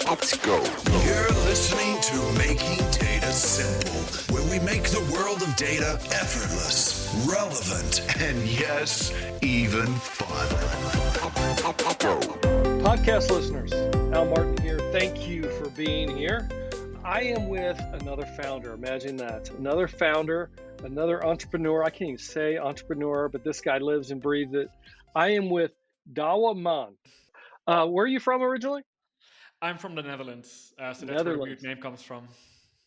Let's go. You're listening to Making Data Simple, where we make the world of data effortless, relevant, and yes, even fun. Podcast listeners, Al Martin here. Thank you for being here. I am with another founder. Imagine that. Another founder, another entrepreneur. I can't even say entrepreneur, but this guy lives and breathes it. I am with Douwe Maan. Where are you from originally? I'm from the Netherlands, so that's where the weird name comes from.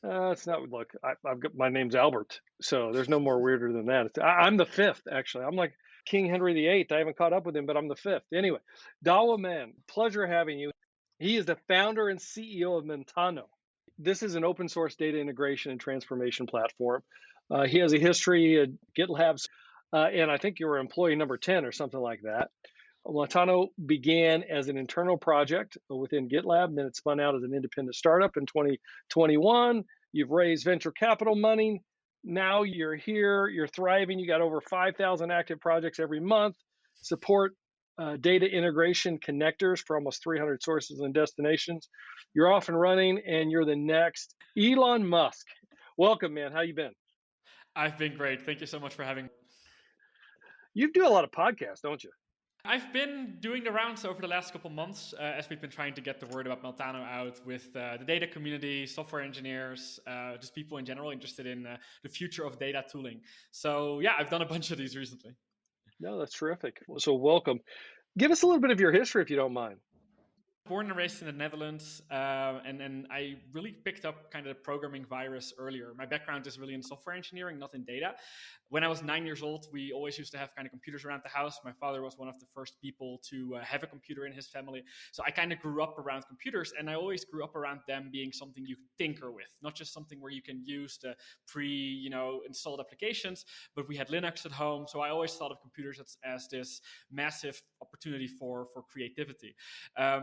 It's not. Look, I've got my name's Albert, so there's no more weirder than that. I'm the fifth, actually. I'm like King Henry VIII. I haven't caught up with him, but I'm the fifth. Anyway, Douwe Maan, pleasure having you. He is the founder and CEO of Meltano. This is an open source data integration and transformation platform. He has a history at GitLab, and I think you were employee number 10 or something like that. Meltano began as an internal project within GitLab, and then it spun out as an independent startup in 2021. You've raised venture capital money. Now you're here, you're thriving. You got over 5,000 active projects every month, support data integration connectors for almost 300 sources and destinations. You're off and running, and you're the next Elon Musk. Welcome, man. How you been? I've been great. Thank you so much for having me. You do a lot of podcasts, don't you? I've been doing the rounds over the last couple months as we've been trying to get the word about Meltano out with the data community, software engineers, just people in general interested in the future of data tooling. So yeah, I've done a bunch of these recently. No, that's terrific. So welcome. Give us a little bit of your history, if you don't mind. Born and raised in the Netherlands, and I really picked up kind of the programming virus earlier. My background is really in software engineering, not in data. When I was 9 years old, we always used to have kind of computers around the house. My father was one of the first people to have a computer in his family. So I kind of grew up around computers, and I always grew up around them being something you tinker with, not just something where you can use the installed applications, but we had Linux at home. So I always thought of computers as this massive opportunity for creativity.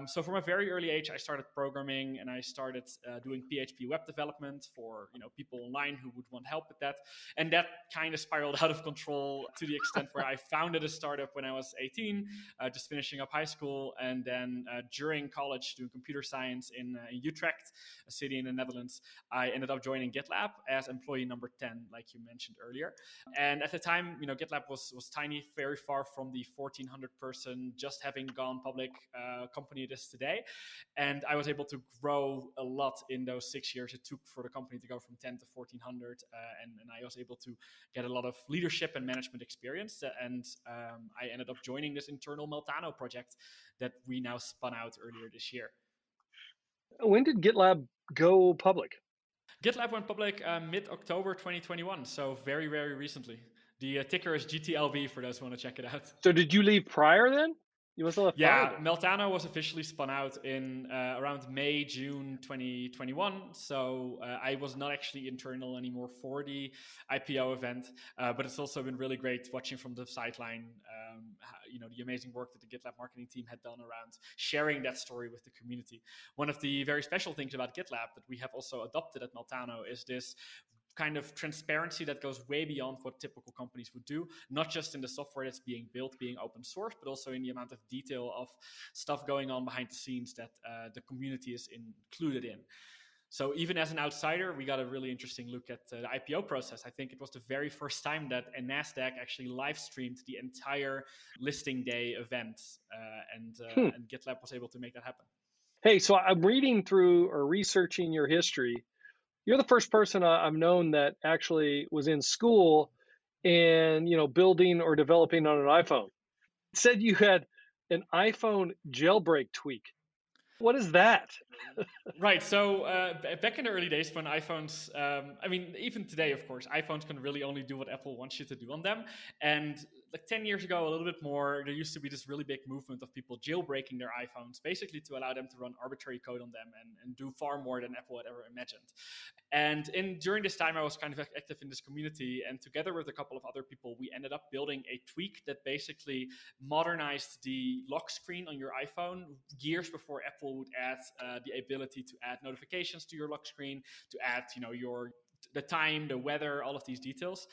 So from a very early age, I started programming, and I started doing PHP web development for people online who would want help with that. And that kind of spiraled out of control to the extent where I founded a startup when I was 18, just finishing up high school, and then during college doing computer science in Utrecht, a city in the Netherlands, I ended up joining GitLab as employee number 10, like you mentioned earlier. And at the time, GitLab was tiny, very far from the 1,400 person, just having gone public company it is today. And I was able to grow a lot in those 6 years it took for the company to go from 10 to 1,400. And I was able to get a lot of leadership and management experience. And I ended up joining this internal Meltano project that we now spun out earlier this year. When did GitLab go public? GitLab went public mid-October 2021, so very, very recently. The ticker is GTLB for those who want to check it out. So did you leave prior then? You must have left prior then. Meltano was officially spun out in around May, June 2021. So I was not actually internal anymore for the IPO event, but it's also been really great watching from the sideline, the amazing work that the GitLab marketing team had done around sharing that story with the community. One of the very special things about GitLab that we have also adopted at Meltano is this kind of transparency that goes way beyond what typical companies would do, not just in the software that's being built, being open source, but also in the amount of detail of stuff going on behind the scenes that the community is included in. So even as an outsider, we got a really interesting look at the IPO process. I think it was the very first time that a NASDAQ actually live streamed the entire listing day event, and GitLab was able to make that happen. Hey, so I'm reading through or researching your history. You're the first person I've known that actually was in school and, building or developing on an iPhone. It said you had an iPhone jailbreak tweak. What is that? Right. So back in the early days when iPhones, even today, of course, iPhones can really only do what Apple wants you to do on them. And like 10 years ago, a little bit more, there used to be this really big movement of people jailbreaking their iPhones, basically to allow them to run arbitrary code on them and do far more than Apple had ever imagined. And during this time, I was kind of active in this community. And together with a couple of other people, we ended up building a tweak that basically modernized the lock screen on your iPhone years before Apple would add the ability to add notifications to your lock screen, to add, your the time, the weather, all of these details.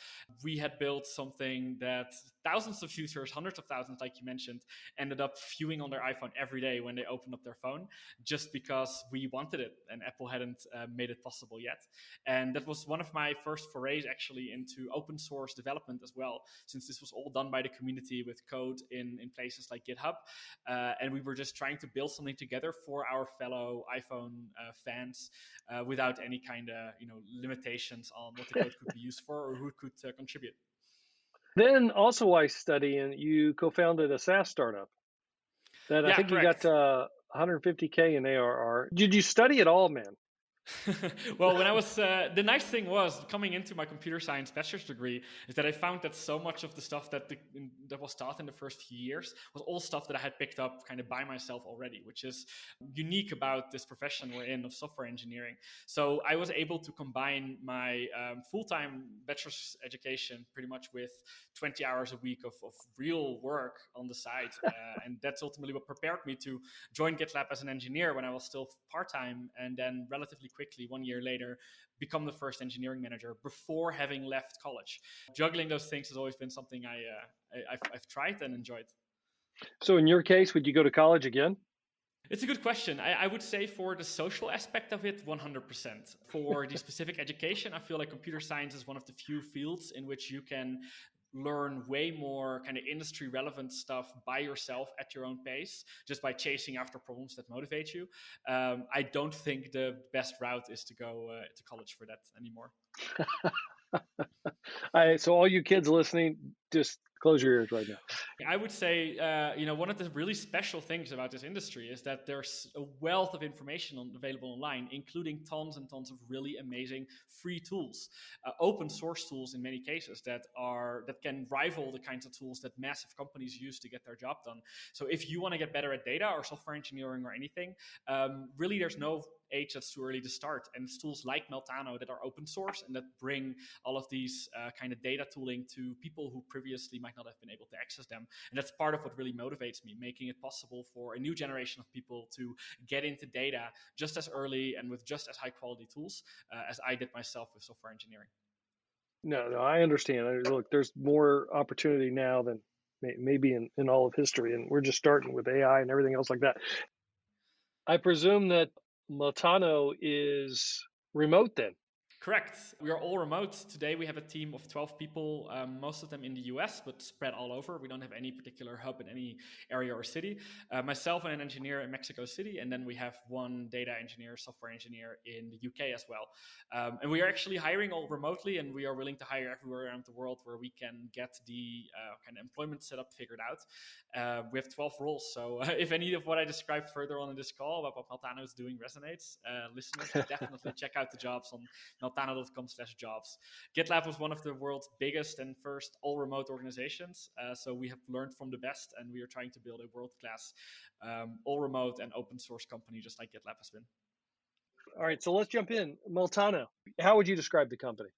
We had built something that thousands of users, hundreds of thousands, like you mentioned, ended up viewing on their iPhone every day when they opened up their phone, just because we wanted it and Apple hadn't made it possible yet. And that was one of my first forays actually into open source development as well, since this was all done by the community with code in places like GitHub. And we were just trying to build something together for our fellow iPhone fans without any kind of limitations on what the code could be used for or who could contribute. Then also while studying, you co-founded a SaaS startup that I think correct. you got 150K in ARR. Did you study at all, man? Well, when I was, the nice thing was coming into my computer science bachelor's degree is that I found that so much of the stuff that was taught in the first few years was all stuff that I had picked up kind of by myself already, which is unique about this profession we're in of software engineering. So I was able to combine my full-time bachelor's education pretty much with 20 hours a week of real work on the side. And that's ultimately what prepared me to join GitLab as an engineer when I was still part-time, and then relatively quickly, 1 year later, become the first engineering manager before having left college. Juggling those things has always been something I've tried and enjoyed. So in your case, would you go to college again? It's a good question. I would say for the social aspect of it, 100%. For the specific education, I feel like computer science is one of the few fields in which you can learn way more kind of industry relevant stuff by yourself at your own pace, just by chasing after problems that motivate you. I don't think the best route is to go to college for that anymore. So all you kids listening, just close your ears right now. I would say, one of the really special things about this industry is that there's a wealth of information available online, including tons and tons of really amazing free tools, open source tools in many cases that can rival the kinds of tools that massive companies use to get their job done. So if you want to get better at data or software engineering or anything, really there's no age that's too early to start. And it's tools like Meltano that are open source and that bring all of these kind of data tooling to people who previously might not have been able to access them. And that's part of what really motivates me, making it possible for a new generation of people to get into data just as early and with just as high quality tools as I did myself with software engineering. No, I understand. Look, there's more opportunity now than maybe in all of history, and we're just starting with AI and everything else like that. I presume that Meltano is remote then. Correct. We are all remote. Today we have a team of 12 people, most of them in the US, but spread all over. We don't have any particular hub in any area or city. Myself and an engineer in Mexico City, and then we have one data engineer, software engineer in the UK as well. And we are actually hiring all remotely, and we are willing to hire everywhere around the world where we can get the kind of employment setup figured out. We have 12 roles, so if any of what I described further on in this call about what Meltano is doing resonates, listeners, definitely check out the jobs on meltano.com/jobs. GitLab was one of the world's biggest and first all-remote organizations, so we have learned from the best, and we are trying to build a world-class all-remote and open-source company just like GitLab has been. All right, so let's jump in. Meltano, how would you describe the company?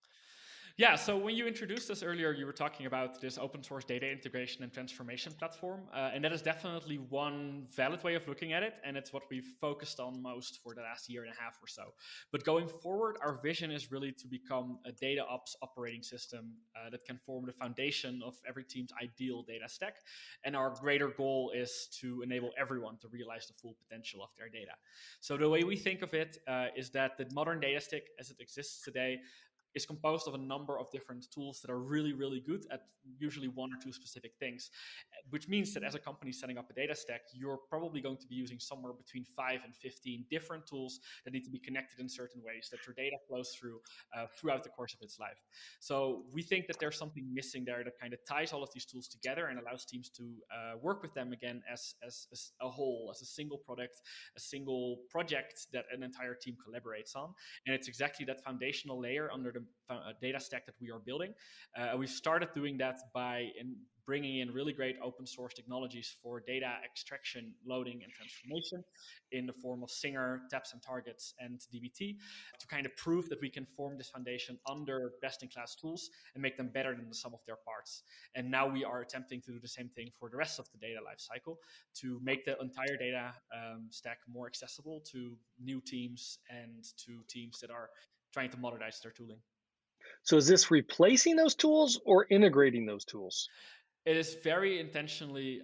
Yeah, so when you introduced us earlier, you were talking about this open source data integration and transformation platform. And that is definitely one valid way of looking at it. And it's what we've focused on most for the last year and a half or so. But going forward, our vision is really to become a data ops operating system that can form the foundation of every team's ideal data stack. And our greater goal is to enable everyone to realize the full potential of their data. So the way we think of it is that the modern data stack as it exists today is composed of a number of different tools that are really, really good at usually one or two specific things, which means that as a company setting up a data stack, you're probably going to be using somewhere between 5 and 15 different tools that need to be connected in certain ways that your data flows through throughout the course of its life. So we think that there's something missing there that kind of ties all of these tools together and allows teams to work with them again as a whole, as a single product, a single project that an entire team collaborates on. And it's exactly that foundational layer under the data stack that we are building. We've started doing that by bringing in really great open source technologies for data extraction, loading, and transformation in the form of Singer, Taps and Targets, and DBT to kind of prove that we can form this foundation under best-in-class tools and make them better than the sum of their parts. And now we are attempting to do the same thing for the rest of the data lifecycle to make the entire data stack more accessible to new teams and to teams that are trying to modernize their tooling. So is this replacing those tools or integrating those tools? It is very intentionally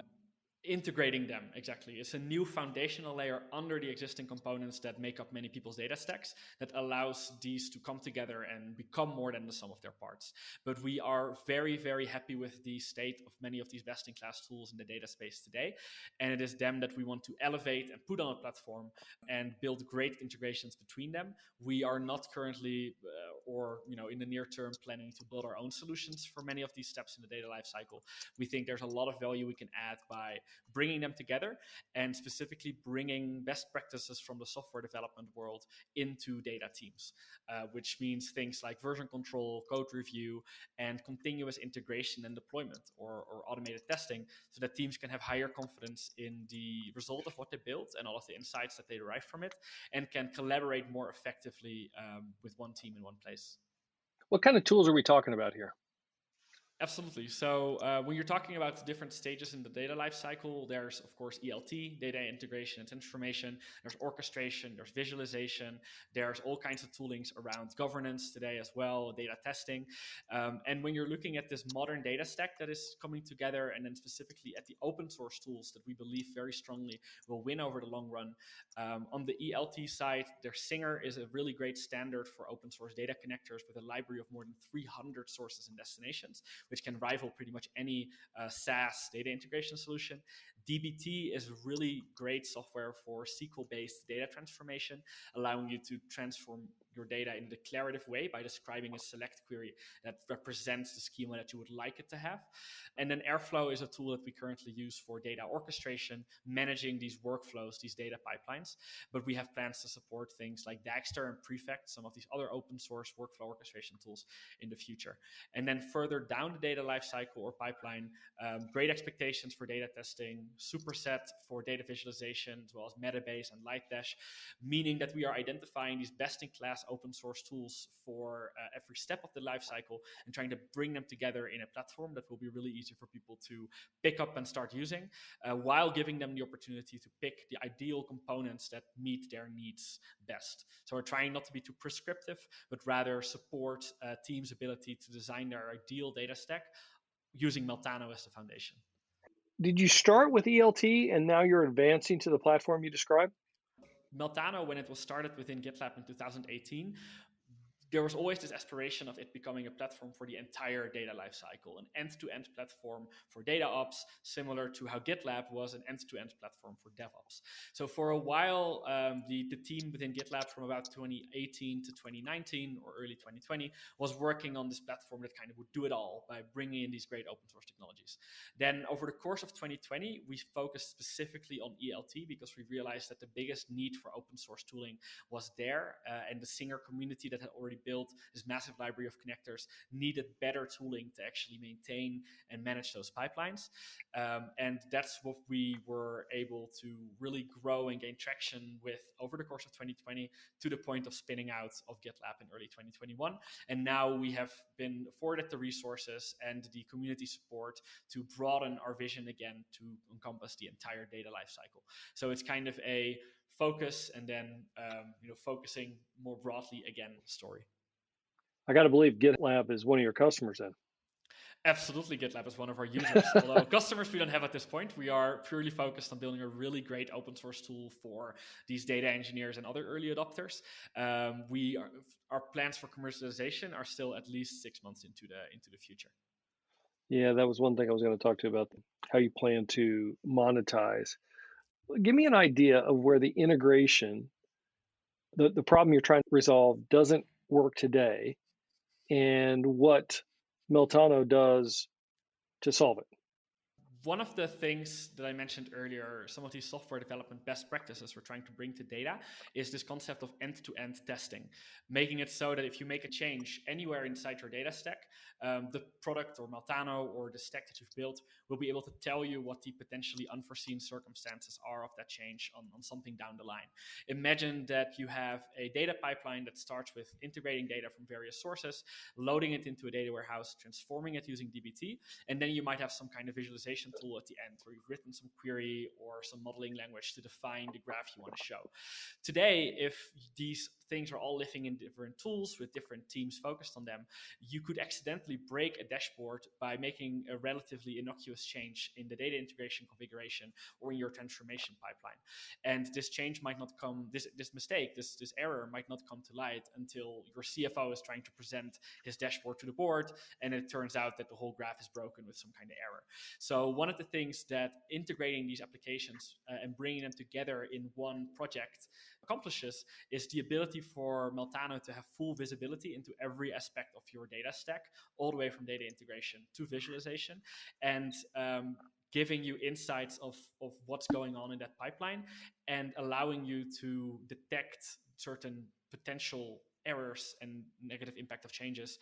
integrating them. Exactly, it's a new foundational layer under the existing components that make up many people's data stacks that allows these to come together and become more than the sum of their parts. But we are very, very happy with the state of many of these best-in-class tools in the data space today, and it is them that we want to elevate and put on a platform and build great integrations between them. We are not currently or in the near term planning to build our own solutions for many of these steps in the data lifecycle. We think there's a lot of value we can add by bringing them together and specifically bringing best practices from the software development world into data teams, which means things like version control, code review, and continuous integration and deployment or automated testing so that teams can have higher confidence in the result of what they built and all of the insights that they derive from it and can collaborate more effectively with one team in one place. What kind of tools are we talking about here? Absolutely. So when you're talking about different stages in the data lifecycle, there's, of course, ELT, data integration and transformation. There's orchestration, there's visualization. There's all kinds of toolings around governance today as well, data testing. And when you're looking at this modern data stack that is coming together, and then specifically at the open source tools that we believe very strongly will win over the long run, on the ELT side, their Singer is a really great standard for open source data connectors with a library of more than 300 sources and destinations, which can rival pretty much any SaaS data integration solution. dbt is really great software for SQL-based data transformation, allowing you to transform your data in a declarative way by describing a select query that represents the schema that you would like it to have. And then Airflow is a tool that we currently use for data orchestration, managing these workflows, these data pipelines. But we have plans to support things like Dagster and Prefect, some of these other open source workflow orchestration tools in the future. And then further down the data lifecycle or pipeline, great expectations for data testing, Superset for data visualization, as well as Metabase and Lightdash, meaning that we are identifying these best-in-class open source tools for every step of the lifecycle and trying to bring them together in a platform that will be really easy for people to pick up and start using, while giving them the opportunity to pick the ideal components that meet their needs best. So we're trying not to be too prescriptive, but rather support teams' ability to design their ideal data stack using Meltano as the foundation. Did you start with ELT and now you're advancing to the platform you described? Meltano, when it was started within GitLab in 2018, there was always this aspiration of it becoming a platform for the entire data lifecycle, an end-to-end platform for data ops, similar to how GitLab was an end-to-end platform for DevOps. So for a while, the team within GitLab from about 2018 to 2019 or early 2020 was working on this platform that kind of would do it all by bringing in these great open source technologies. Then over the course of 2020, we focused specifically on ELT because we realized that the biggest need for open source tooling was there, and the Singer community that had already built this massive library of connectors needed better tooling to actually maintain and manage those pipelines. And that's what we were able to really grow and gain traction with over the course of 2020 to the point of spinning out of GitLab in early 2021. And now we have been afforded the resources and the community support to broaden our vision again to encompass the entire data lifecycle. So it's kind of a focus and then focusing more broadly again story. I got to believe GitLab is one of your customers then. Absolutely, GitLab is one of our users. Although customers we don't have at this point, we are purely focused on building a really great open source tool for these data engineers and other early adopters. Our plans for commercialization are still at least 6 months into the future. Yeah, that was one thing I was going to talk to you about, how you plan to monetize. Give me an idea of where the integration, the problem you're trying to resolve doesn't work today, and what Meltano does to solve it. One of the things that I mentioned earlier, some of these software development best practices we're trying to bring to data, is this concept of end-to-end testing, making it so that if you make a change anywhere inside your data stack, the product or Meltano or the stack that you've built will be able to tell you what the potentially unforeseen circumstances are of that change on something down the line. Imagine that you have a data pipeline that starts with integrating data from various sources, loading it into a data warehouse, transforming it using dbt, and then you might have some kind of visualization tool at the end where you've written some query or some modeling language to define the graph you want to show. Today, if these things are all living in different tools with different teams focused on them, you could accidentally break a dashboard by making a relatively innocuous change in the data integration configuration or in your transformation pipeline. And this change might not come, this mistake, this error might not come to light until your CFO is trying to present his dashboard to the board, and it turns out that the whole graph is broken with some kind of error. So one of the things that integrating these applications and bringing them together in one project accomplishes is the ability for Meltano to have full visibility into every aspect of your data stack, all the way from data integration to visualization, and giving you insights of what's going on in that pipeline and allowing you to detect certain potential errors and negative impact of changes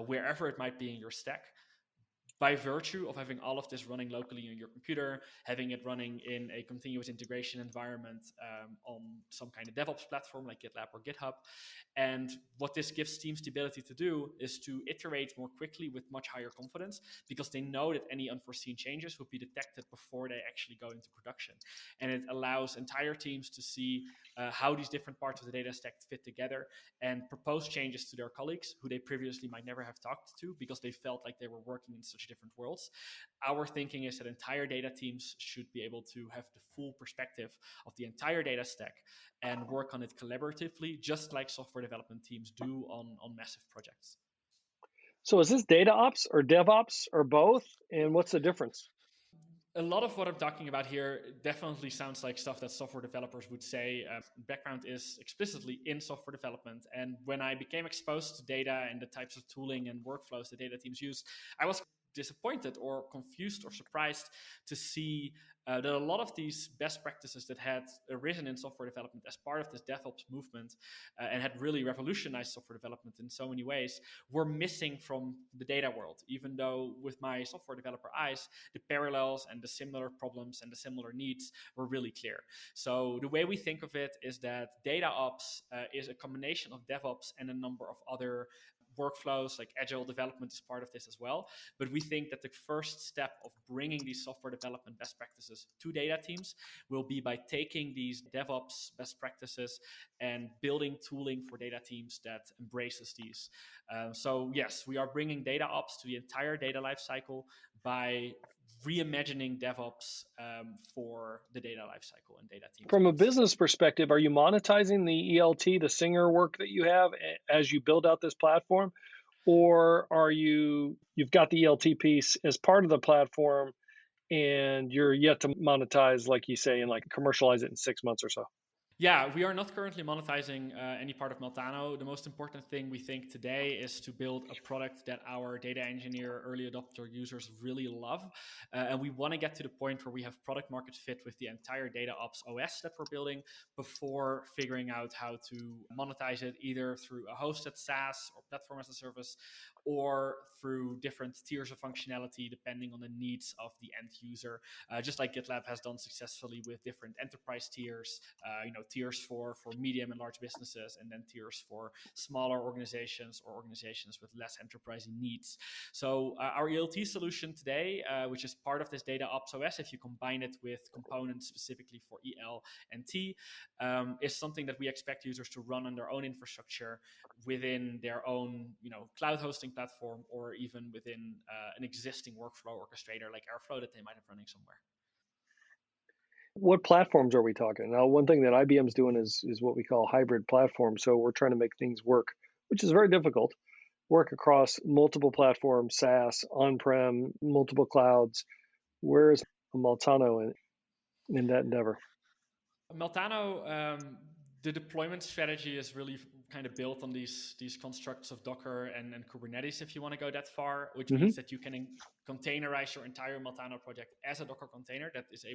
wherever it might be in your stack, by virtue of having all of this running locally on your computer, having it running in a continuous integration environment on some kind of DevOps platform like GitLab or GitHub. And what this gives teams the ability to do is to iterate more quickly with much higher confidence, because they know that any unforeseen changes will be detected before they actually go into production. And it allows entire teams to see how these different parts of the data stack fit together and propose changes to their colleagues who they previously might never have talked to because they felt like they were working in such different worlds. Our thinking is that entire data teams should be able to have the full perspective of the entire data stack and work on it collaboratively, just like software development teams do on massive projects. So is this data ops or DevOps or both? And what's the difference? A lot of what I'm talking about here definitely sounds like stuff that software developers would say. Background is explicitly in software development. And when I became exposed to data and the types of tooling and workflows that data teams use, I was disappointed or confused or surprised to see that a lot of these best practices that had arisen in software development as part of this DevOps movement and had really revolutionized software development in so many ways were missing from the data world, even though with my software developer eyes, the parallels and the similar problems and the similar needs were really clear. So the way we think of it is that data ops is a combination of DevOps and a number of other workflows, like agile development is part of this as well. But we think that the first step of bringing these software development best practices to data teams will be by taking these DevOps best practices and building tooling for data teams that embraces these. So yes, we are bringing data ops to the entire data lifecycle by reimagining DevOps for the data lifecycle and data teams. From a business perspective, are you monetizing the ELT, the Singer work that you have as you build out this platform? Or are you've got the ELT piece as part of the platform and you're yet to monetize, like you say, and like commercialize it in 6 months or so? Yeah, we are not currently monetizing any part of Meltano. The most important thing we think today is to build a product that our data engineer, early adopter users really love. And we want to get to the point where we have product market fit with the entire data ops OS that we're building before figuring out how to monetize it either through a hosted SaaS or platform as a service or through different tiers of functionality depending on the needs of the end user, just like GitLab has done successfully with different enterprise tiers, tiers for medium and large businesses, and then tiers for smaller organizations or organizations with less enterprising needs. So our ELT solution today, which is part of this data ops OS, if you combine it with components specifically for EL and T, is something that we expect users to run on their own infrastructure within their own cloud hosting platform, or even within an existing workflow orchestrator like Airflow that they might have running somewhere. What platforms are we talking? Now, one thing that IBM's doing is what we call hybrid platform. So we're trying to make things work, which is very difficult, work across multiple platforms, SaaS, on-prem, multiple clouds. Where is Meltano in that endeavor? Meltano, the deployment strategy is really kind of built on these constructs of Docker and Kubernetes, if you want to go that far, which means that you can containerize your entire Meltano project as a Docker container that is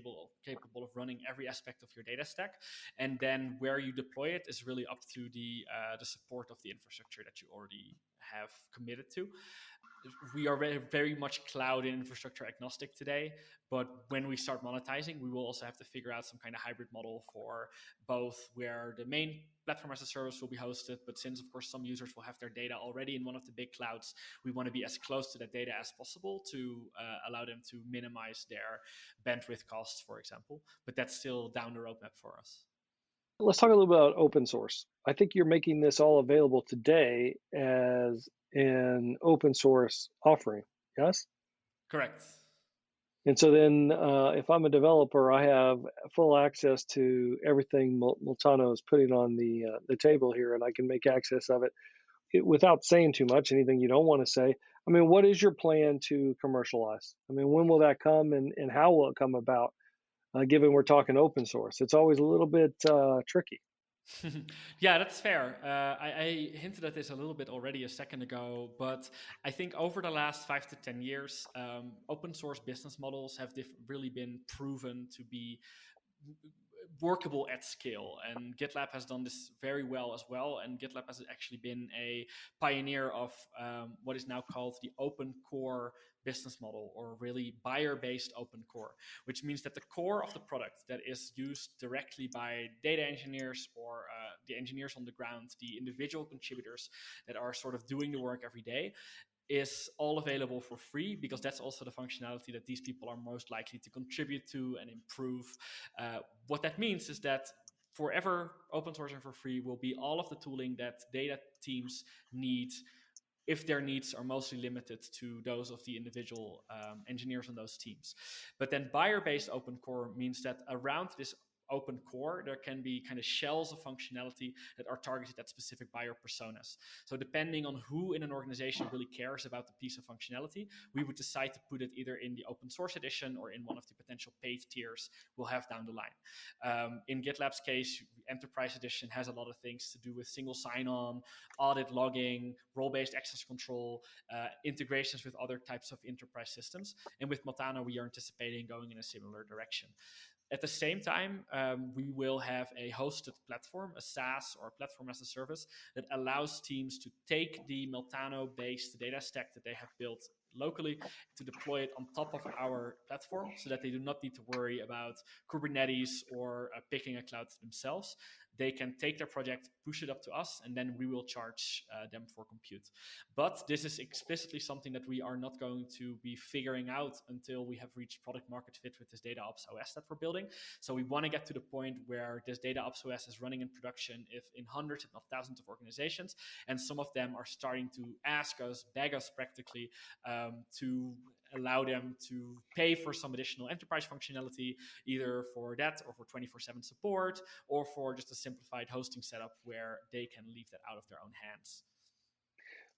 capable of running every aspect of your data stack. And then where you deploy it is really up to the support of the infrastructure that you already have committed to. We are very much cloud and infrastructure agnostic today, but when we start monetizing, we will also have to figure out some kind of hybrid model for both where the main platform as a service will be hosted, but since of course some users will have their data already in one of the big clouds, we want to be as close to that data as possible to allow them to minimize their bandwidth costs, for example, but that's still down the roadmap for us. Let's talk a little bit about open source. I think you're making this all available today as an open source offering. Yes. Correct. And so then, if I'm a developer, I have full access to everything Meltano is putting on the table here, and I can make access of it without saying too much. Anything you don't want to say. I mean, what is your plan to commercialize? I mean, when will that come, and how will it come about? Given we're talking open source, it's always a little bit tricky. Yeah, that's fair. I hinted at this a little bit already a second ago, but I think over the last 5 to 10 years, open source business models have really been proven to be workable at scale. And GitLab has done this very well as well. And GitLab has actually been a pioneer of what is now called the open core business model, or really buyer-based open core, which means that the core of the product that is used directly by data engineers or the engineers on the ground, the individual contributors that are sort of doing the work every day, is all available for free, because that's also the functionality that these people are most likely to contribute to and improve. What that means is that forever open source and for free will be all of the tooling that data teams need, if their needs are mostly limited to those of the individual engineers on those teams. But then buyer-based open core means that around this open core, there can be kind of shells of functionality that are targeted at specific buyer personas. So depending on who in an organization really cares about the piece of functionality, we would decide to put it either in the open source edition or in one of the potential paid tiers we'll have down the line. In GitLab's case, Enterprise Edition has a lot of things to do with single sign-on, audit logging, role-based access control, integrations with other types of enterprise systems. And with Meltano, we are anticipating going in a similar direction. At the same time, we will have a hosted platform, a SaaS or platform as a service, that allows teams to take the Meltano-based data stack that they have built locally to deploy it on top of our platform, so that they do not need to worry about Kubernetes or picking a cloud themselves. They can take their project, push it up to us, and then we will charge them for compute. But this is explicitly something that we are not going to be figuring out until we have reached product market fit with this data ops OS that we're building. So we want to get to the point where this data ops OS is running in production, if in hundreds, if not thousands of organizations. And some of them are starting to ask us, beg us practically, to allow them to pay for some additional enterprise functionality, either for that or for 24/7 support, or for just a simplified hosting setup where they can leave that out of their own hands.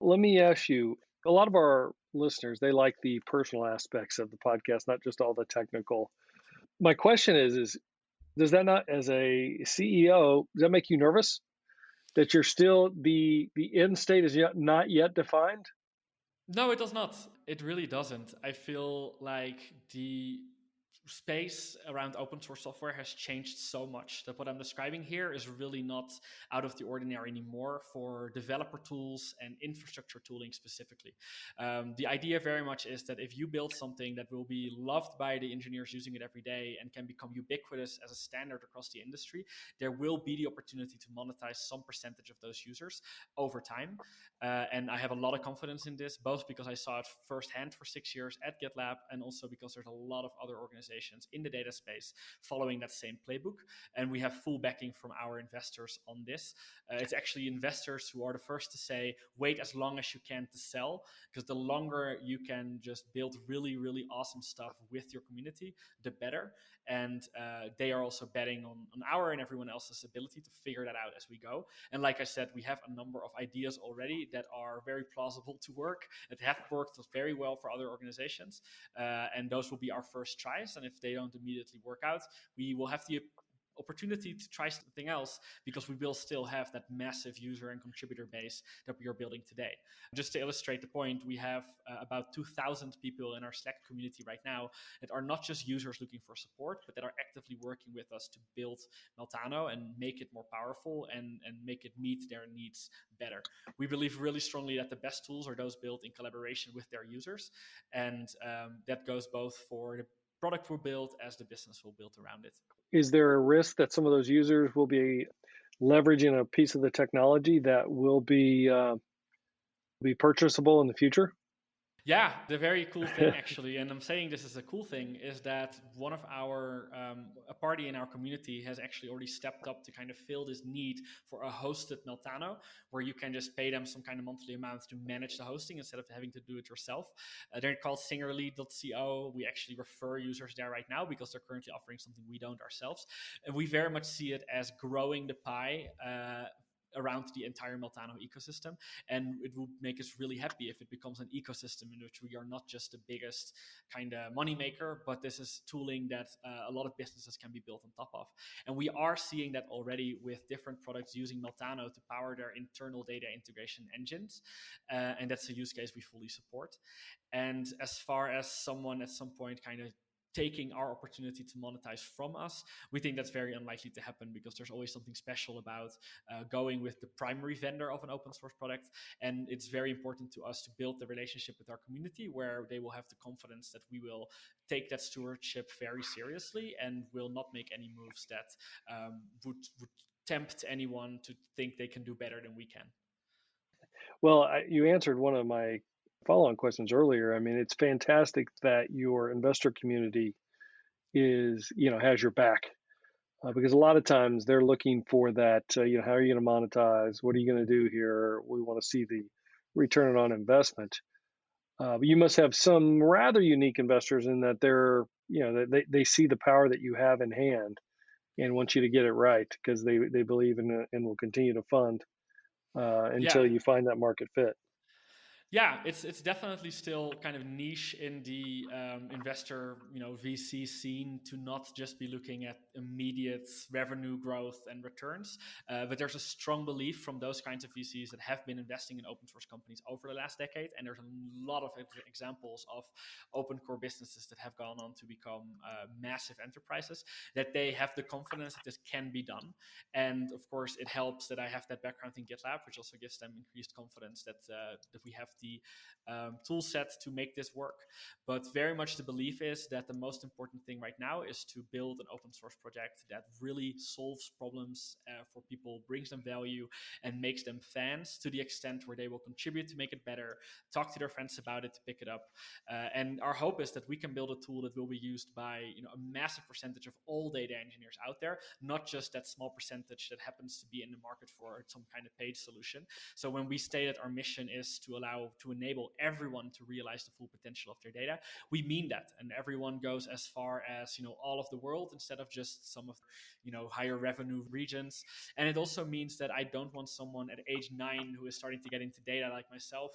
Let me ask you, a lot of our listeners, they like the personal aspects of the podcast, not just all the technical. My question is does that not, as a CEO, does that make you nervous that you're still the end state is not yet defined? No, it does not. It really doesn't. I feel like the space around open source software has changed so much that what I'm describing here is really not out of the ordinary anymore for developer tools and infrastructure tooling specifically. The idea very much is that if you build something that will be loved by the engineers using it every day and can become ubiquitous as a standard across the industry, there will be the opportunity to monetize some percentage of those users over time. And I have a lot of confidence in this, both because I saw it firsthand for 6 years at GitLab, and also because there's a lot of other organizations in the data space following that same playbook. And we have full backing from our investors on this. It's actually investors who are the first to say, wait as long as you can to sell, because the longer you can just build really, really awesome stuff with your community, the better. And they are also betting on our and everyone else's ability to figure that out as we go. And like I said, we have a number of ideas already that are very plausible to work, that have worked very well for other organizations. And those will be our first tries. And if they don't immediately work out, we will have the opportunity to try something else, because we will still have that massive user and contributor base that we are building today. Just to illustrate the point, we have about 2,000 people in our Slack community right now that are not just users looking for support, but that are actively working with us to build Meltano and make it more powerful and make it meet their needs better. We believe really strongly that the best tools are those built in collaboration with their users. And that goes both for the product we'll build as the business we'll build around it. Is there a risk that some of those users will be leveraging a piece of the technology that will be purchasable in the future? Yeah, the very cool thing actually, and I'm saying this is a cool thing, is that one of our a party in our community has actually already stepped up to kind of fill this need for a hosted Meltano, where you can just pay them some kind of monthly amount to manage the hosting instead of having to do it yourself. They're called singerly.co. We actually refer users there right now because they're currently offering something we don't ourselves, and we very much see it as growing the pie. Around the entire Meltano ecosystem. And it would make us really happy if it becomes an ecosystem in which we are not just the biggest kind of moneymaker, but this is tooling that a lot of businesses can be built on top of. And we are seeing that already with different products using Meltano to power their internal data integration engines. And that's a use case we fully support. And as far as someone at some point kind of taking our opportunity to monetize from us, we think that's very unlikely to happen because there's always something special about going with the primary vendor of an open source product. And it's very important to us to build the relationship with our community where they will have the confidence that we will take that stewardship very seriously and will not make any moves that would tempt anyone to think they can do better than we can. Well, you answered one of my follow-on questions earlier. I mean, it's fantastic that your investor community is, has your back, because a lot of times they're looking for that, how are you going to monetize? What are you going to do here? We want to see the return on investment. But you must have some rather unique investors in that they see the power that you have in hand and want you to get it right because they believe in it and will continue to fund Yeah, until you find that market fit. yeah, it's definitely still kind of niche in the investor VC scene to not just be looking at immediate revenue growth and returns, but there's a strong belief from those kinds of VCs that have been investing in open source companies over the last decade, and there's a lot of examples of open core businesses that have gone on to become massive enterprises, that they have the confidence that this can be done. And of course, it helps that I have that background in GitLab, which also gives them increased confidence that we have the tool set to make this work. But very much the belief is that the most important thing right now is to build an open source project that really solves problems for people, brings them value, and makes them fans to the extent where they will contribute to make it better, talk to their friends about it to pick it up. And our hope is that we can build a tool that will be used by a massive percentage of all data engineers out there, not just that small percentage that happens to be in the market for some kind of paid solution. So when we say that our mission is to enable everyone to realize the full potential of their data, we mean that. And everyone goes as far as all of the world instead of just some of higher revenue regions. And it also means that I don't want someone at age 9 who is starting to get into data like myself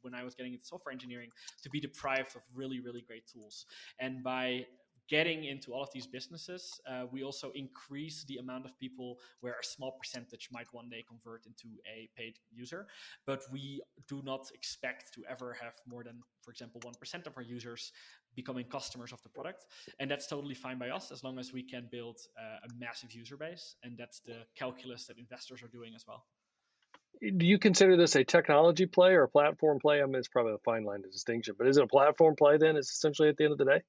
when I was getting into software engineering to be deprived of really, really great tools. And by getting into all of these businesses, we also increase the amount of people where a small percentage might one day convert into a paid user. But we do not expect to ever have more than, for example, 1% of our users becoming customers of the product. And that's totally fine by us as long as we can build a massive user base. And that's the calculus that investors are doing as well. Do you consider this a technology play or a platform play? I mean, it's probably a fine line of distinction, but is it a platform play then? It's essentially at the end of the day?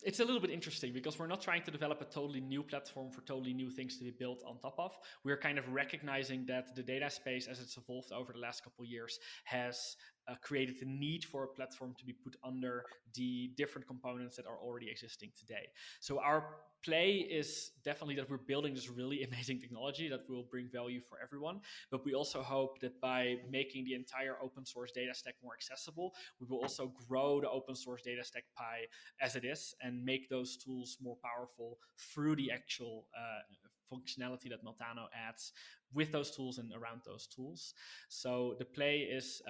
It's a little bit interesting because we're not trying to develop a totally new platform for totally new things to be built on top of. We're kind of recognizing that the data space, as it's evolved over the last couple of years, has created the need for a platform to be put under the different components that are already existing today. So our play is definitely that we're building this really amazing technology that will bring value for everyone. But we also hope that by making the entire open source data stack more accessible, we will also grow the open source data stack pie as it is and make those tools more powerful through the actual functionality that Meltano adds with those tools and around those tools. So the play is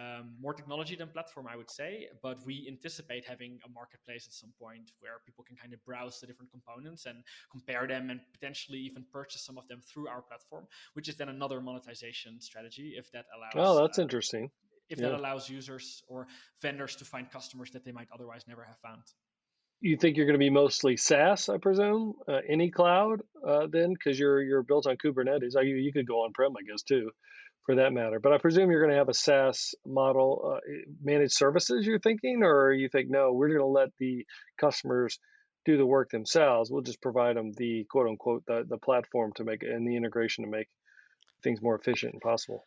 more technology than platform, I would say, but we anticipate having a marketplace at some point where people can kind of browse the different components and compare them and potentially even purchase some of them through our platform, which is then another monetization strategy if that allows. Oh, that's interesting. If Yeah. that allows users or vendors to find customers that they might otherwise never have found. You think you're going to be mostly SaaS, I presume, any cloud then, because you're built on Kubernetes. You could go on-prem, I guess, too, for that matter. But I presume you're going to have a SaaS model, managed services. You're thinking, or you think no, we're going to let the customers do the work themselves. We'll just provide them the quote unquote the platform to make and the integration to make things more efficient and possible.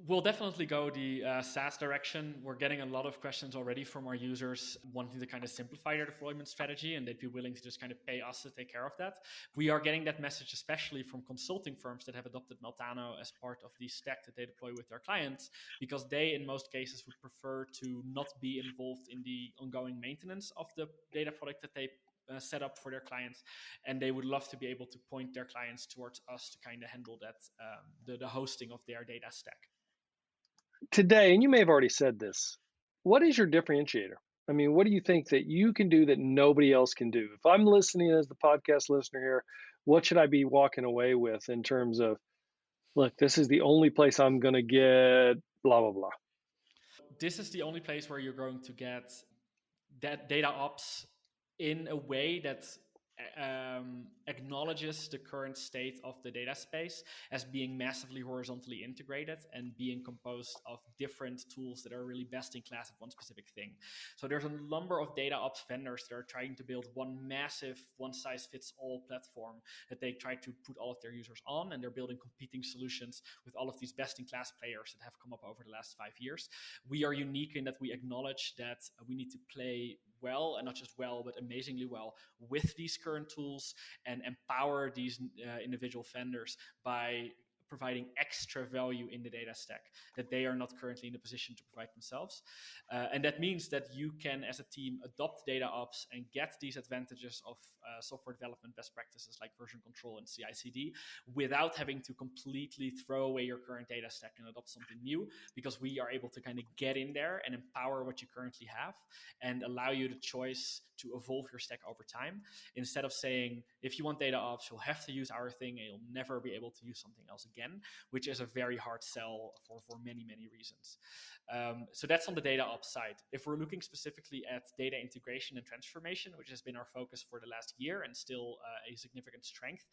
We'll definitely go the SaaS direction. We're getting a lot of questions already from our users wanting to kind of simplify their deployment strategy, and they'd be willing to just kind of pay us to take care of that. We are getting that message, especially from consulting firms that have adopted Meltano as part of the stack that they deploy with their clients, because they, in most cases, would prefer to not be involved in the ongoing maintenance of the data product that they set up for their clients, and they would love to be able to point their clients towards us to kind of handle that, the hosting of their data stack. Today, and you may have already said this, what is your differentiator? I mean, what do you think that you can do that nobody else can do? If I'm listening as the podcast listener here, what should I be walking away with in terms of, look, this is the only place I'm going to get blah, blah, blah? This is the only place where you're going to get that data ops in a way that acknowledges the current state of the data space as being massively horizontally integrated and being composed of different tools that are really best in class at one specific thing. So there's a number of data ops vendors that are trying to build one massive one-size-fits-all platform that they try to put all of their users on, and they're building competing solutions with all of these best-in-class players that have come up over the last 5 years. We are unique in that we acknowledge that we need to play well, and not just well, but amazingly well with these current tools, and empower these individual vendors by providing extra value in the data stack that they are not currently in a position to provide themselves. And that means that you can, as a team, adopt data ops and get these advantages of software development best practices like version control and CI/CD without having to completely throw away your current data stack and adopt something new, because we are able to kind of get in there and empower what you currently have and allow you the choice to evolve your stack over time, instead of saying, if you want data ops, you'll have to use our thing and you'll never be able to use something else again, which is a very hard sell for many, many reasons. So that's on the data ops side. If we're looking specifically at data integration and transformation, which has been our focus for the last year and still a significant strength,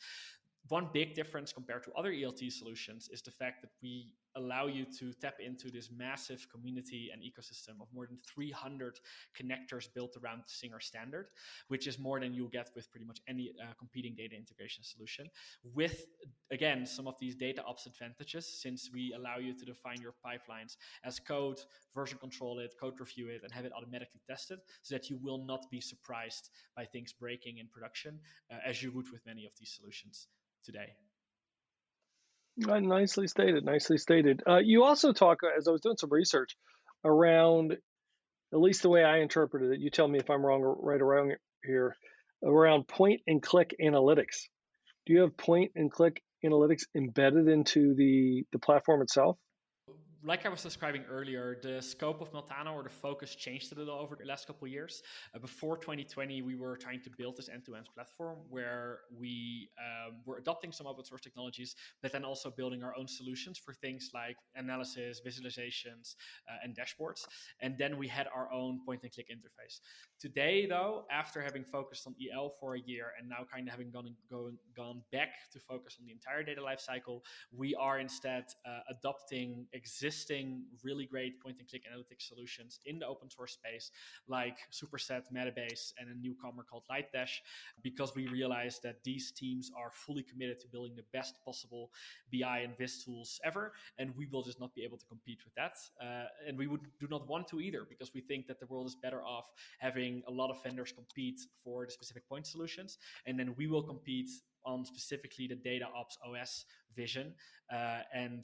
one big difference compared to other ELT solutions is the fact that we allow you to tap into this massive community and ecosystem of more than 300 connectors built around the Singer standard, which is more than you'll get with pretty much any competing data integration solution. With, again, some of these data ops advantages, since we allow you to define your pipelines as code, version control it, code review it, and have it automatically tested, so that you will not be surprised by things breaking in production, as you would with many of these solutions today. Nicely stated. Nicely stated. You also talk, as I was doing some research around, at least the way I interpreted it, you tell me if I'm wrong or right around here, around point and click analytics. Do you have point and click analytics embedded into the platform itself? Like I was describing earlier, the scope of Meltano, or the focus, changed a little over the last couple of years. Before 2020, we were trying to build this end-to-end platform where we were adopting some open source technologies, but then also building our own solutions for things like analysis, visualizations, and dashboards. And then we had our own point-and-click interface. Today, though, after having focused on EL for a year and now kind of having gone back to focus on the entire data lifecycle, we are instead adopting existing really great point-and-click analytics solutions in the open source space, like Superset, Metabase, and a newcomer called Lightdash, because we realize that these teams are fully committed to building the best possible BI and Viz tools ever, and we will just not be able to compete with that. And we do not want to either, because we think that the world is better off having a lot of vendors compete for the specific point solutions, and then we will compete on specifically the data ops OS vision, and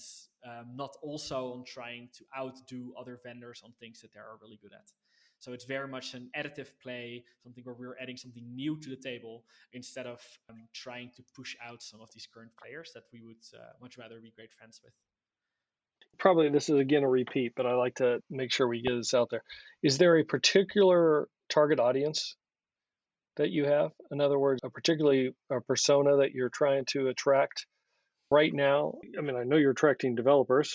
not also on trying to outdo other vendors on things that they are really good at. So it's very much an additive play, something where we're adding something new to the table instead of trying to push out some of these current players that we would much rather be great friends with. Probably this is again a repeat, but I like to make sure we get this out there. Is there a particular target audience that you have? In other words, a persona that you're trying to attract right now? I mean, I know you're attracting developers,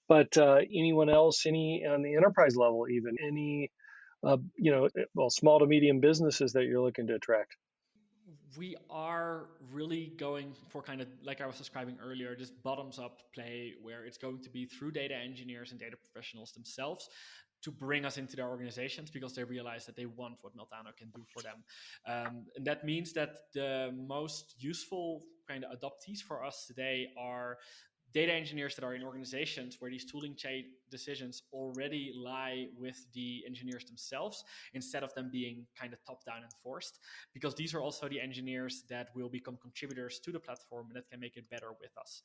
but anyone else, any on the enterprise level, even any, small to medium businesses that you're looking to attract? We are really going for, kind of like I was describing earlier, this bottoms up play where it's going to be through data engineers and data professionals themselves to bring us into their organizations, because they realize that they want what Meltano can do for them. And that means that the most useful kind of adoptees for us today are data engineers that are in organizations where these tooling decisions already lie with the engineers themselves, instead of them being kind of top down enforced, because these are also the engineers that will become contributors to the platform and that can make it better with us.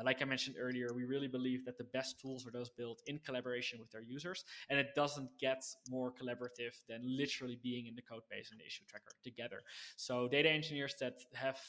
Like I mentioned earlier, we really believe that the best tools are those built in collaboration with their users, and it doesn't get more collaborative than literally being in the code base and the issue tracker together. So data engineers that have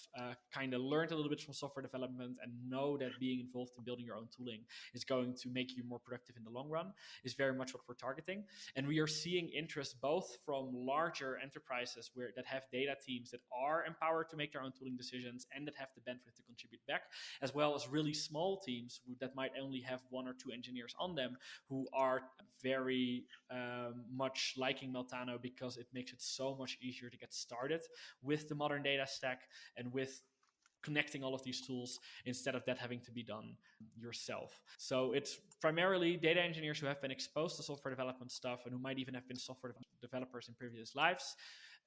kind of learned a little bit from software development and know that being involved in building your own tooling is going to make you more productive in the long run is very much what we're targeting. And we are seeing interest both from larger enterprises that have data teams that are empowered to make their own tooling decisions and that have the bandwidth to contribute back, as well as really small teams that might only have 1 or 2 engineers on them, who are very much liking Meltano because it makes it so much easier to get started with the modern data stack and with connecting all of these tools, instead of that having to be done yourself. So it's primarily data engineers who have been exposed to software development stuff and who might even have been software developers in previous lives.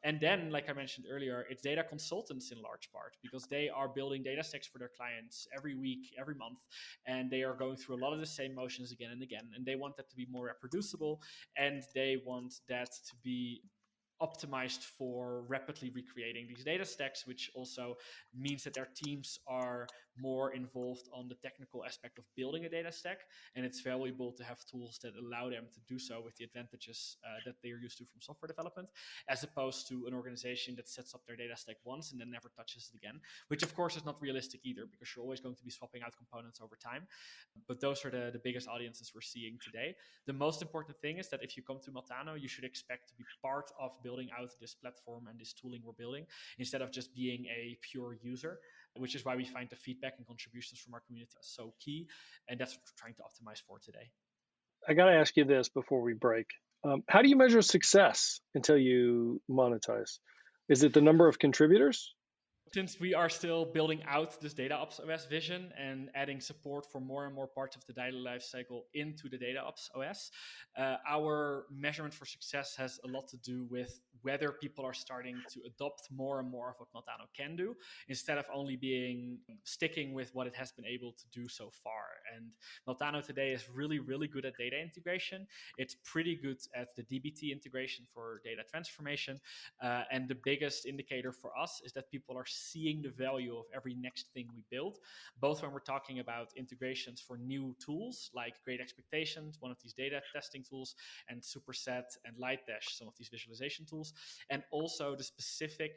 And then, like I mentioned earlier, it's data consultants in large part, because they are building data stacks for their clients every week, every month, and they are going through a lot of the same motions again and again. And they want that to be more reproducible, and they want that to be optimized for rapidly recreating these data stacks, which also means that their teams are more involved on the technical aspect of building a data stack. And it's valuable to have tools that allow them to do so with the advantages that they're used to from software development, as opposed to an organization that sets up their data stack once and then never touches it again, which of course is not realistic either, because you're always going to be swapping out components over time. But those are the biggest audiences we're seeing today. The most important thing is that if you come to Meltano, you should expect to be part of building out this platform and this tooling we're building, instead of just being a pure user, which is why we find the feedback and contributions from our community so key. And that's what we're trying to optimize for today. I got to ask you this before we break. How do you measure success until you monetize? Is it the number of contributors? Since we are still building out this DataOps OS vision and adding support for more and more parts of the data lifecycle into the DataOps OS, our measurement for success has a lot to do with whether people are starting to adopt more and more of what Meltano can do, instead of only sticking with what it has been able to do so far. And Meltano today is really, really good at data integration. It's pretty good at the DBT integration for data transformation. And the biggest indicator for us is that people are seeing the value of every next thing we build, both when we're talking about integrations for new tools like Great Expectations, one of these data testing tools, and Superset and Lightdash, some of these visualization tools, and also the specific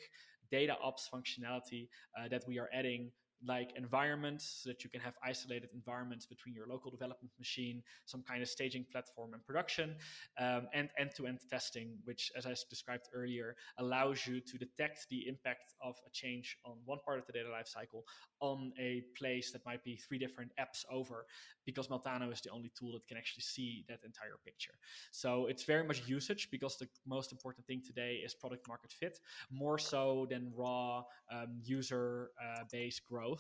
data ops functionality that we are adding, like environments, so that you can have isolated environments between your local development machine, some kind of staging platform and production, and end-to-end testing, which, as I described earlier, allows you to detect the impact of a change on one part of the data lifecycle on a place that might be 3 different apps over, because Meltano is the only tool that can actually see that entire picture. So it's very much usage, because the most important thing today is product market fit, more so than raw user base growth.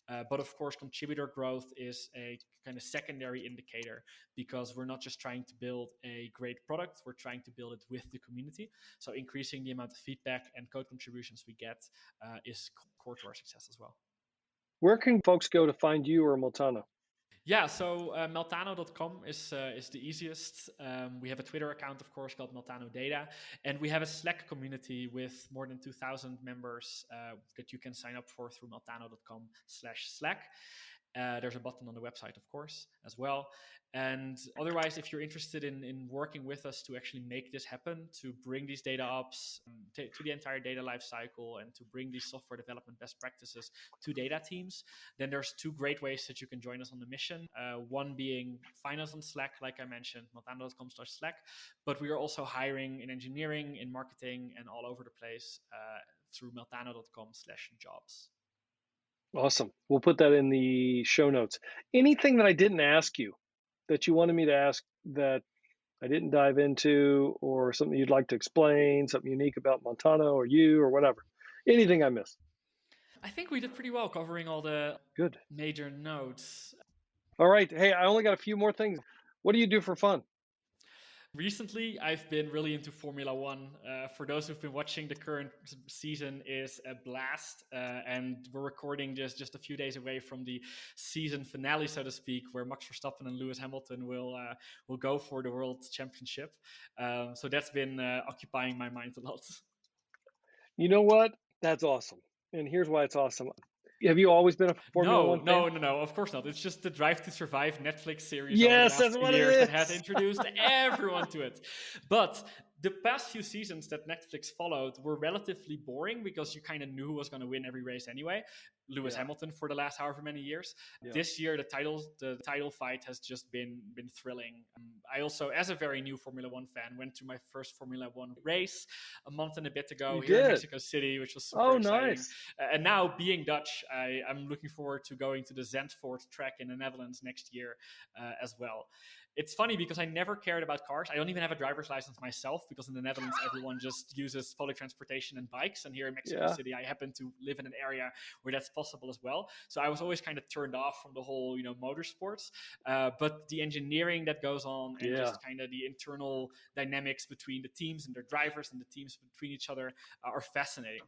But of course, contributor growth is a kind of secondary indicator, because we're not just trying to build a great product, we're trying to build it with the community. So increasing the amount of feedback and code contributions we get is core to our success as well. Where can folks go to find you or Meltano? Yeah, so meltano.com is the easiest. We have a Twitter account, of course, called Meltano Data, and we have a Slack community with more than 2,000 members that you can sign up for through meltano.com/Slack. There's a button on the website, of course, as well. And otherwise, if you're interested in working with us to actually make this happen, to bring these data ops to the entire data lifecycle and to bring these software development best practices to data teams, then there's 2 great ways that you can join us on the mission. One being find us on Slack, like I mentioned, meltano.com/Slack. But we are also hiring in engineering, in marketing, and all over the place through meltano.com/jobs. Awesome. We'll put that in the show notes. Anything that I didn't ask you that you wanted me to ask that I didn't dive into, or something you'd like to explain, something unique about Meltano or you or whatever? Anything I missed? I think we did pretty well covering all the Good. major notes. All right. Hey, I only got a few more things. What do you do for fun? Recently, I've been really into Formula One. For those who've been watching, the current season is a blast, and we're recording just a few days away from the season finale, so to speak, where Max Verstappen and Lewis Hamilton will go for the World Championship. So that's been occupying my mind a lot. You know what? That's awesome. And here's why it's awesome. Have you always been a Formula One fan? No, of course not. It's just the Drive to Survive Netflix series Yes, over that's the last what few it years that is. has introduced everyone to it. But the past few seasons that Netflix followed were relatively boring because you kind of knew who was going to win every race anyway. Lewis Hamilton for the last however many years. Yeah. This year, the title fight has just been thrilling. I also, as a very new Formula One fan, went to my first Formula One race a month and a bit ago here in Mexico City, which was super exciting. Nice. And now, being Dutch, I'm looking forward to going to the Zandvoort track in the Netherlands next year as well. It's funny because I never cared about cars. I don't even have a driver's license myself because in the Netherlands, everyone just uses public transportation and bikes. And here in Mexico City, I happen to live in an area where that's possible as well. So I was always kind of turned off from the whole, motorsports. But the engineering that goes on and just kind of the internal dynamics between the teams and their drivers and the teams between each other are fascinating.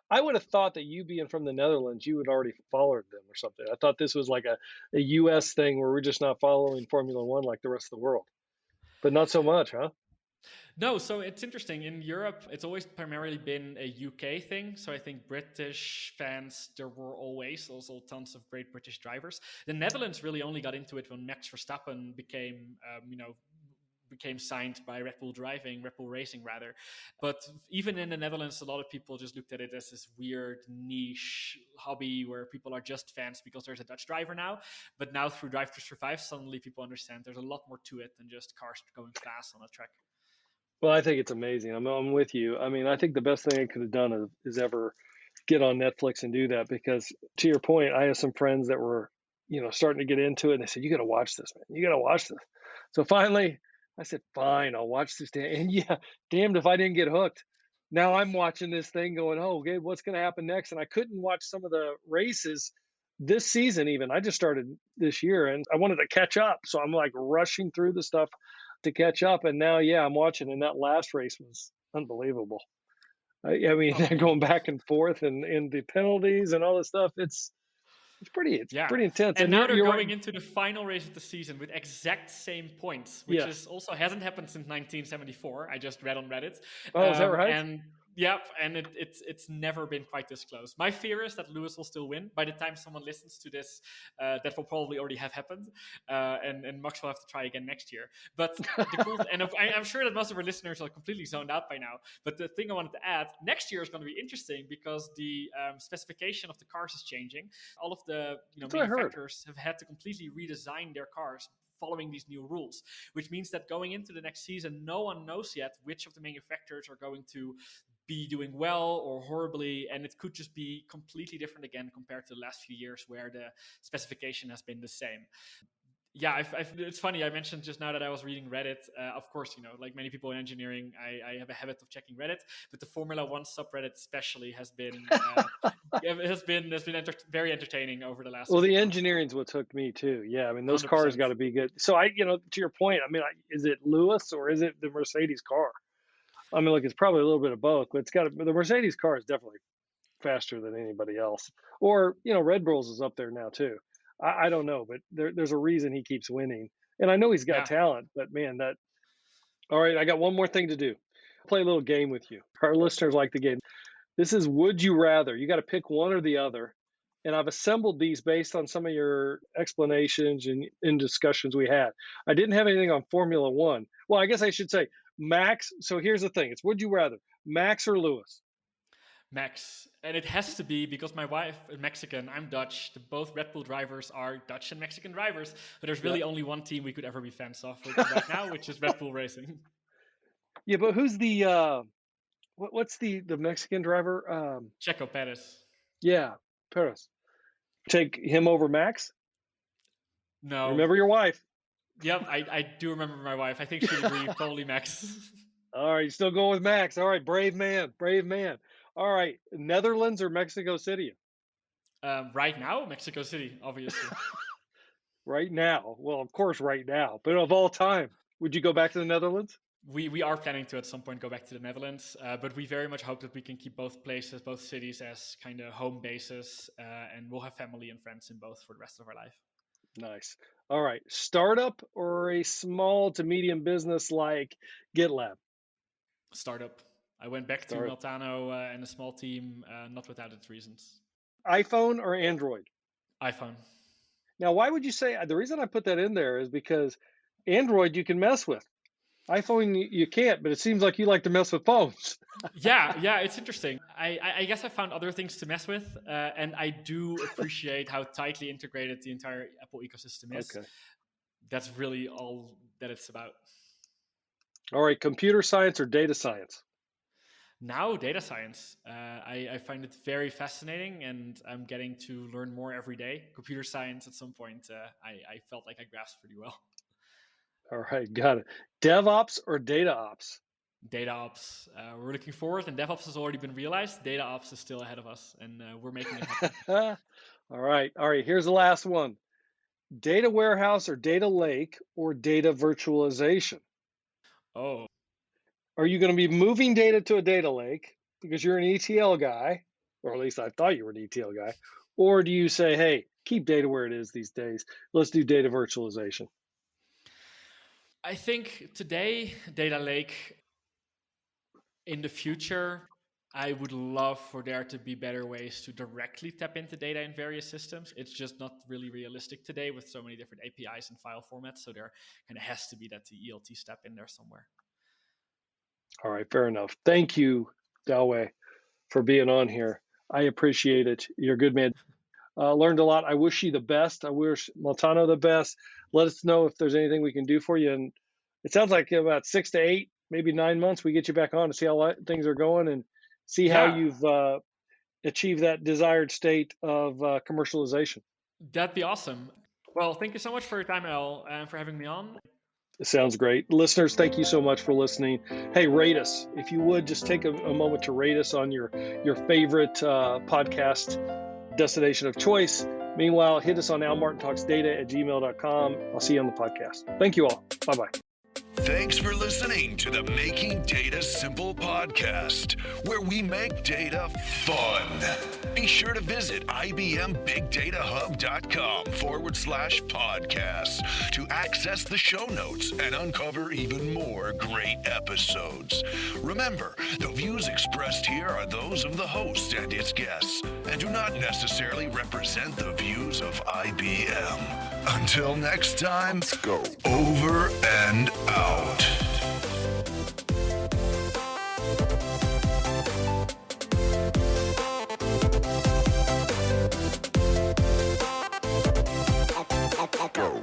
I would have thought that you being from the Netherlands, you had already followed them or something. I thought this was like a U.S. thing where we're just not following Formula One like the rest of the world. But not so much, huh? No, so it's interesting. In Europe, it's always primarily been a UK thing. So I think British fans, there were always also tons of great British drivers. The Netherlands really only got into it when Max Verstappen became signed by Red Bull Racing rather. But even in the Netherlands, a lot of people just looked at it as this weird niche hobby where people are just fans because there's a Dutch driver now. But now through Drive to Survive, suddenly people understand there's a lot more to it than just cars going fast on a track. Well, I think it's amazing. I'm with you. I mean, I think the best thing I could have done is ever get on Netflix and do that because, to your point, I have some friends that were, starting to get into it, and they said, "You got to watch this, man. You got to watch this." So finally, I said, "Fine, I'll watch this." And damned if I didn't get hooked. Now I'm watching this thing, going, "Oh, okay, what's going to happen next?" And I couldn't watch some of the races this season. Even I just started this year, and I wanted to catch up, so I'm like rushing through the stuff to catch up. And now, I'm watching, and that last race was unbelievable. I mean, they're going back and forth, and the penalties and all this stuff. It's pretty intense. And now they're going into the final race of the season with exact same points, which is also hasn't happened since 1974. I just read on Reddit. Oh, is that right? And it's never been quite this close. My fear is that Lewis will still win. By the time someone listens to this, that will probably already have happened, and Max will have to try again next year. But I'm sure that most of our listeners are completely zoned out by now. But the thing I wanted to add, next year is going to be interesting because the specification of the cars is changing. All of the manufacturers have had to completely redesign their cars following these new rules, which means that going into the next season, no one knows yet which of the manufacturers are going to be doing well or horribly, and it could just be completely different again compared to the last few years where the specification has been the same. It's funny. I mentioned just now that I was reading Reddit. Of course, like many people in engineering, I have a habit of checking Reddit. But the Formula One subreddit especially has been very entertaining over the last. Well, the engineering's what hooked me too. Yeah, I mean those 100%. Cars got to be good. So to your point, I mean, is it Lewis or is it the Mercedes car? I mean, look, it's probably a little bit of both, but the Mercedes car is definitely faster than anybody else. Or Red Bulls is up there now too. I don't know, but there's a reason he keeps winning. And I know he's got talent, but man, all right, I got one more thing to do. Play a little game with you. Our listeners like the game. This is Would You Rather. You got to pick one or the other. And I've assembled these based on some of your explanations and in discussions we had. I didn't have anything on Formula One. Well, I guess I should say Max. So here's the thing. It's Would You Rather, Max or Lewis? Max. And it has to be because my wife is Mexican, I'm Dutch. Both Red Bull drivers are Dutch and Mexican drivers. But there's really only one team we could ever be fans of right now, which is Red Bull Racing. Yeah, but who's the what's the Mexican driver? Checo Perez. Yeah, Perez. Take him over Max? No. Remember your wife. Yep, I do remember my wife. I think she'd agree, probably Max. All right, you still going with Max. All right, brave man. All right, Netherlands or Mexico City? Right now, Mexico City, obviously. Right now? Well, of course, right now. But of all time? Would you go back to the Netherlands? We are planning to at some point go back to the Netherlands, but we very much hope that we can keep both places, both cities as kind of home bases, and we'll have family and friends in both for the rest of our life. Nice. All right. Startup or a small to medium business like GitLab? Startup. I went back to Meltano and a small team, not without its reasons. iPhone or Android? iPhone. Now, why would you say, the reason I put that in there is because Android you can mess with. iPhone you can't, but it seems like you like to mess with phones. yeah, it's interesting. I guess I found other things to mess with, and I do appreciate how tightly integrated the entire Apple ecosystem is. Okay. That's really all that it's about. All right, computer science or data science? Now, data science. I find it very fascinating, and I'm getting to learn more every day. Computer science, at some point, I felt like I grasped pretty well. All right, got it. DevOps or data ops? Data ops. We're looking forward, and DevOps has already been realized. Data ops is still ahead of us, and we're making it happen. All right. Here's the last one. Data warehouse or data lake or data virtualization? Oh. Are you going to be moving data to a data lake because you're an ETL guy, or at least I thought you were an ETL guy, or do you say, hey, keep data where it is these days? Let's do data virtualization. I think today, data lake. In the future, I would love for there to be better ways to directly tap into data in various systems. It's just not really realistic today with so many different APIs and file formats. So there kind of has to be that ELT step in there somewhere. All right, fair enough. Thank you, Douwe, for being on here. I appreciate it. You're a good man. Learned a lot. I wish you the best. I wish Meltano the best. Let us know if there's anything we can do for you. And it sounds like about 6 to 8, maybe 9 months, we get you back on to see how things are going and see how you've achieved that desired state of commercialization. That'd be awesome. Well, thank you so much for your time, El, and for having me on. It sounds great. Listeners, thank you so much for listening. Hey, rate us. If you would, just take a moment to rate us on your favorite podcast destination of choice. Meanwhile, hit us on almartintalksdata@gmail.com. I'll see you on the podcast. Thank you all. Bye-bye. Thanks for listening to the Making Data Simple podcast, where we make data fun. Be sure to visit ibmbigdatahub.com/podcast to access the show notes and uncover even more great episodes. Remember, the views expressed here are those of the host and its guests, and do not necessarily represent the views of IBM. Until next time, let's go. Over and out. Go.